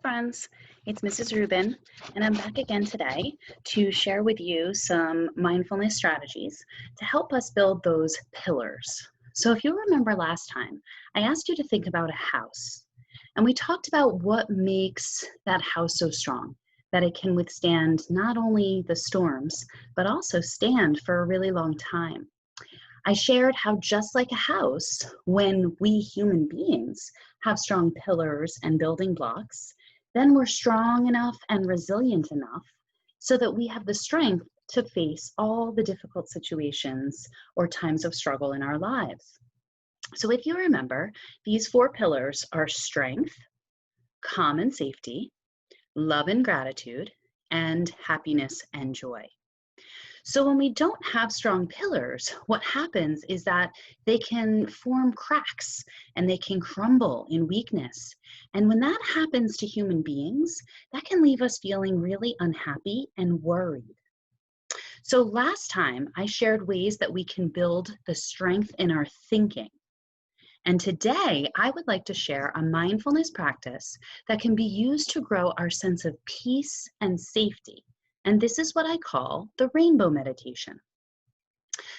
Friends, it's Mrs. Rubin, and I'm back again today to share with you some mindfulness strategies to help us build those pillars. So, if you remember last time, I asked you to think about a house, and we talked about what makes that house so strong, that it can withstand not only the storms, but also stand for a really long time. I shared how, just like a house, when we human beings have strong pillars and building blocks, then we're strong enough and resilient enough so that we have the strength to face all the difficult situations or times of struggle in our lives. So, if you remember, these four pillars are strength, calm and safety, love and gratitude, and happiness and joy. So when we don't have strong pillars, what happens is that they can form cracks and they can crumble in weakness. And when that happens to human beings, that can leave us feeling really unhappy and worried. So last time I shared ways that we can build the strength in our thinking. And today I would like to share a mindfulness practice that can be used to grow our sense of peace and safety. And this is what I call the rainbow meditation.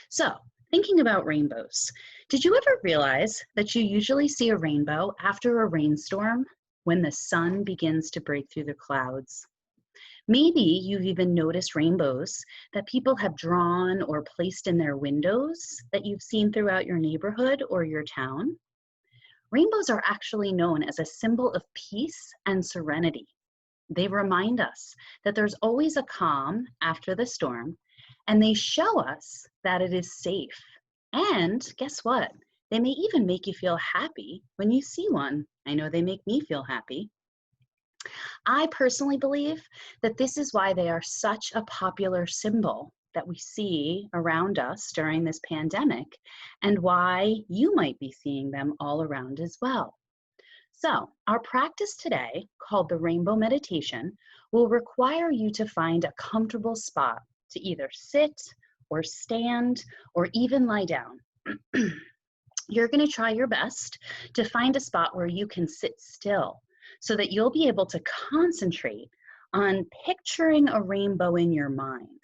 So, thinking about rainbows, did you ever realize that you usually see a rainbow after a rainstorm when the sun begins to break through the clouds? Maybe you've even noticed rainbows that people have drawn or placed in their windows that you've seen throughout your neighborhood or your town. Rainbows are actually known as a symbol of peace and serenity. They remind us that there's always a calm after the storm, and they show us that it is safe. And guess what? They may even make you feel happy when you see one. I know they make me feel happy. I personally believe that this is why they are such a popular symbol that we see around us during this pandemic, and why you might be seeing them all around as well. So, our practice today, called the Rainbow Meditation, will require you to find a comfortable spot to either sit or stand or even lie down. You're going to try your best to find a spot where you can sit still so that you'll be able to concentrate on picturing a rainbow in your mind.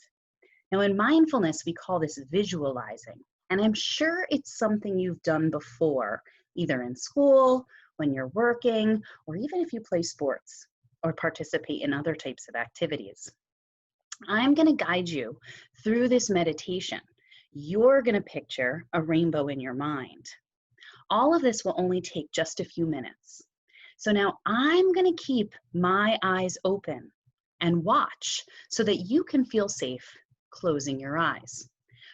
Now, in mindfulness, we call this visualizing, and I'm sure it's something you've done before, either in school, when you're working, or even if you play sports or participate in other types of activities. I'm going to guide you through this meditation. You're going to picture a rainbow in your mind. All of this will only take just a few minutes. So now I'm going to keep my eyes open and watch so that you can feel safe closing your eyes.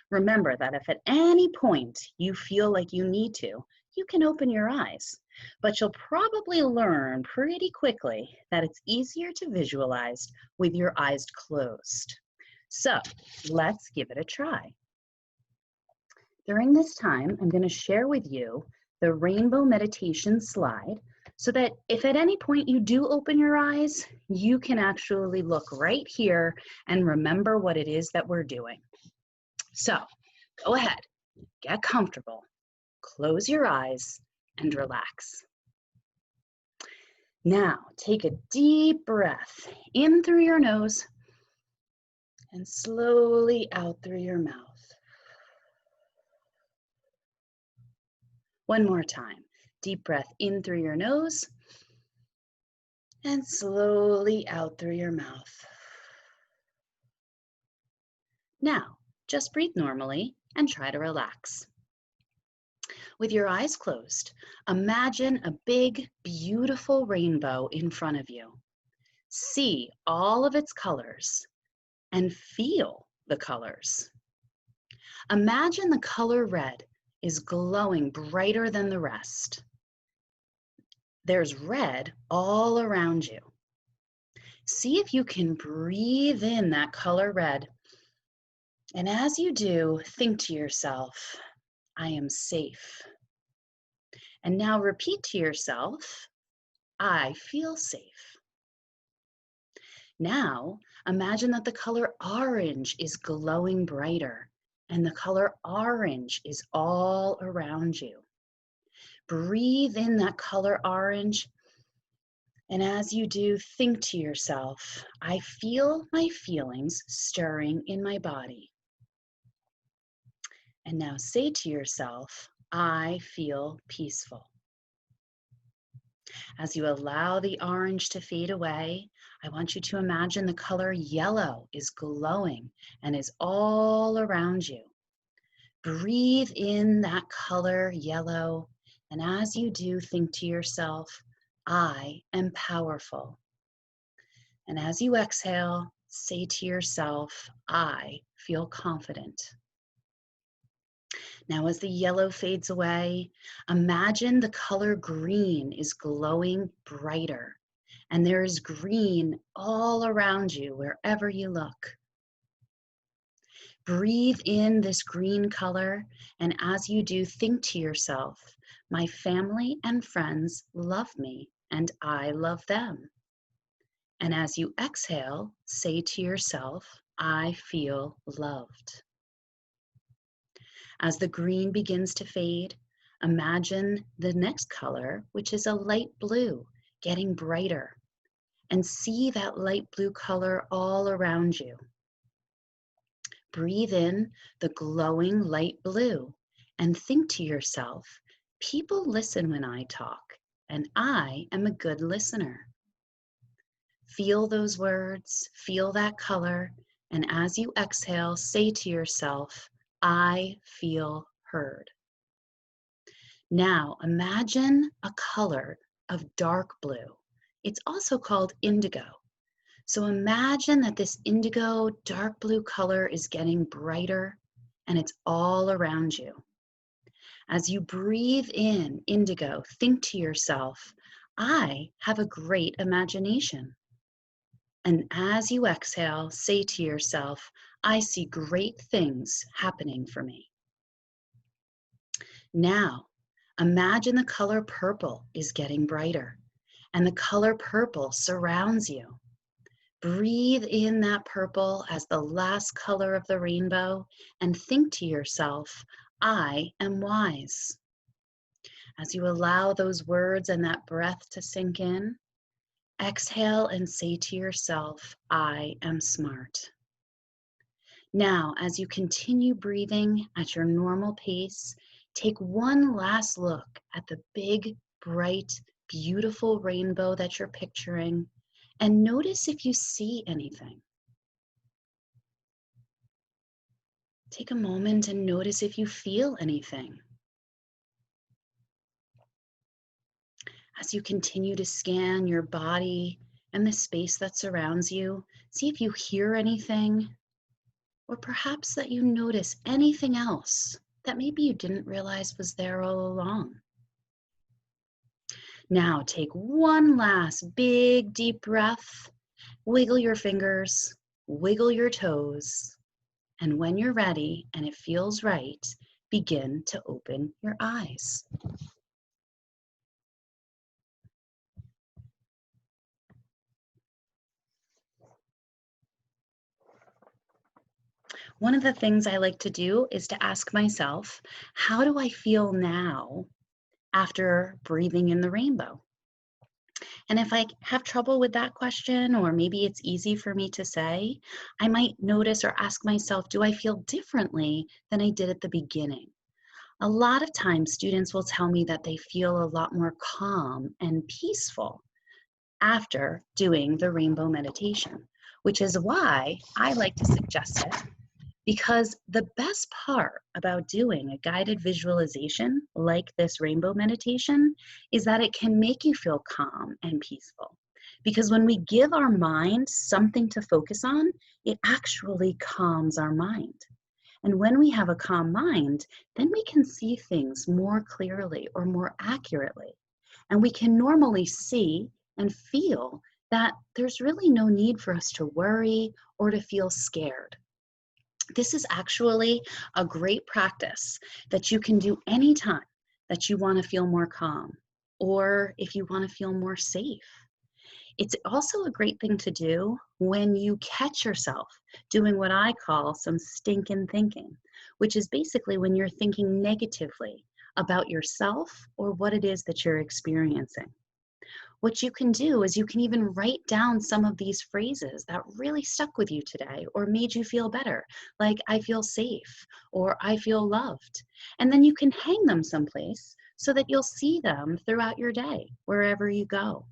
Remember that if at any point you feel like you need to, you can open your eyes, but you'll probably learn pretty quickly that it's easier to visualize with your eyes closed. So let's give it a try. During this time, I'm going to share with you the rainbow meditation slide so that if at any point you do open your eyes, you can actually look right here and remember what it is that we're doing. So go ahead, get comfortable, close your eyes, and relax. Now, take a deep breath in through your nose and slowly out through your mouth. One more time. Deep breath in through your nose and slowly out through your mouth. Now, just breathe normally and try to relax. With your eyes closed, imagine a big, beautiful rainbow in front of you. See all of its colors and feel the colors. Imagine the color red is glowing brighter than the rest. There's red all around you. See if you can breathe in that color red. And as you do, think to yourself, I am safe. And now repeat to yourself, I feel safe. Now, imagine that the color orange is glowing brighter, and the color orange is all around you. Breathe in that color orange And as you do, think to yourself, I feel my feelings stirring in my body. And now say to yourself, I feel peaceful. As you allow the orange to fade away, I want you to imagine the color yellow is glowing and is all around you. Breathe in that color yellow, and as you do, think to yourself, I am powerful. And as you exhale, say to yourself, I feel confident. Now, as the yellow fades away, imagine the color green is glowing brighter, and there is green all around you wherever you look. Breathe in this green color, and as you do, think to yourself, my family and friends love me, and I love them. And as you exhale, say to yourself, I feel loved. As the green begins to fade, imagine the next color, which is a light blue, getting brighter. And see that light blue color all around you. Breathe in the glowing light blue and think to yourself, people listen when I talk, and I am a good listener. Feel those words, feel that color, and as you exhale, say to yourself, I feel heard. Now imagine a color of dark blue. It's also called indigo. So imagine that this indigo dark blue color is getting brighter and it's all around you. As you breathe in indigo, think to yourself, I have a great imagination. And as you exhale, say to yourself, I see great things happening for me. Now, imagine the color purple is getting brighter and the color purple surrounds you. Breathe in that purple as the last color of the rainbow and think to yourself, I am wise. As you allow those words and that breath to sink in, exhale and say to yourself, I am smart. Now, as you continue breathing at your normal pace, take one last look at the big, bright, beautiful rainbow that you're picturing and notice if you see anything. Take a moment and notice if you feel anything. As you continue to scan your body and the space that surrounds you, see if you hear anything, or perhaps that you notice anything else that maybe you didn't realize was there all along. Now take one last big deep breath, wiggle your fingers, wiggle your toes, and when you're ready and it feels right, begin to open your eyes. One of the things I like to do is to ask myself, how do I feel now after breathing in the rainbow? And if I have trouble with that question, or maybe it's easy for me to say, I might notice or ask myself, do I feel differently than I did at the beginning? A lot of times students will tell me that they feel a lot more calm and peaceful after doing the rainbow meditation, which is why I like to suggest it. Because the best part about doing a guided visualization like this rainbow meditation is that it can make you feel calm and peaceful. Because when we give our mind something to focus on, it actually calms our mind. And when we have a calm mind, then we can see things more clearly or more accurately. And we can normally see and feel that there's really no need for us to worry or to feel scared. This is actually a great practice that you can do anytime that you want to feel more calm or if you want to feel more safe. It's also a great thing to do when you catch yourself doing what I call some stinking thinking, which is basically when you're thinking negatively about yourself or what it is that you're experiencing. What you can do is you can even write down some of these phrases that really stuck with you today or made you feel better, like I feel safe or I feel loved. And then you can hang them someplace so that you'll see them throughout your day, wherever you go.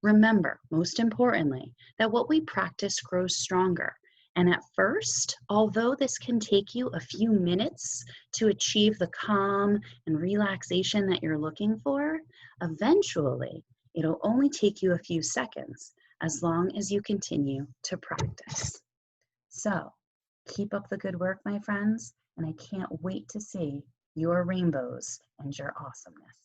Remember, most importantly, that what we practice grows stronger. And at first, although this can take you a few minutes to achieve the calm and relaxation that you're looking for, eventually it'll only take you a few seconds as long as you continue to practice. So, keep up the good work, my friends, and I can't wait to see your rainbows and your awesomeness.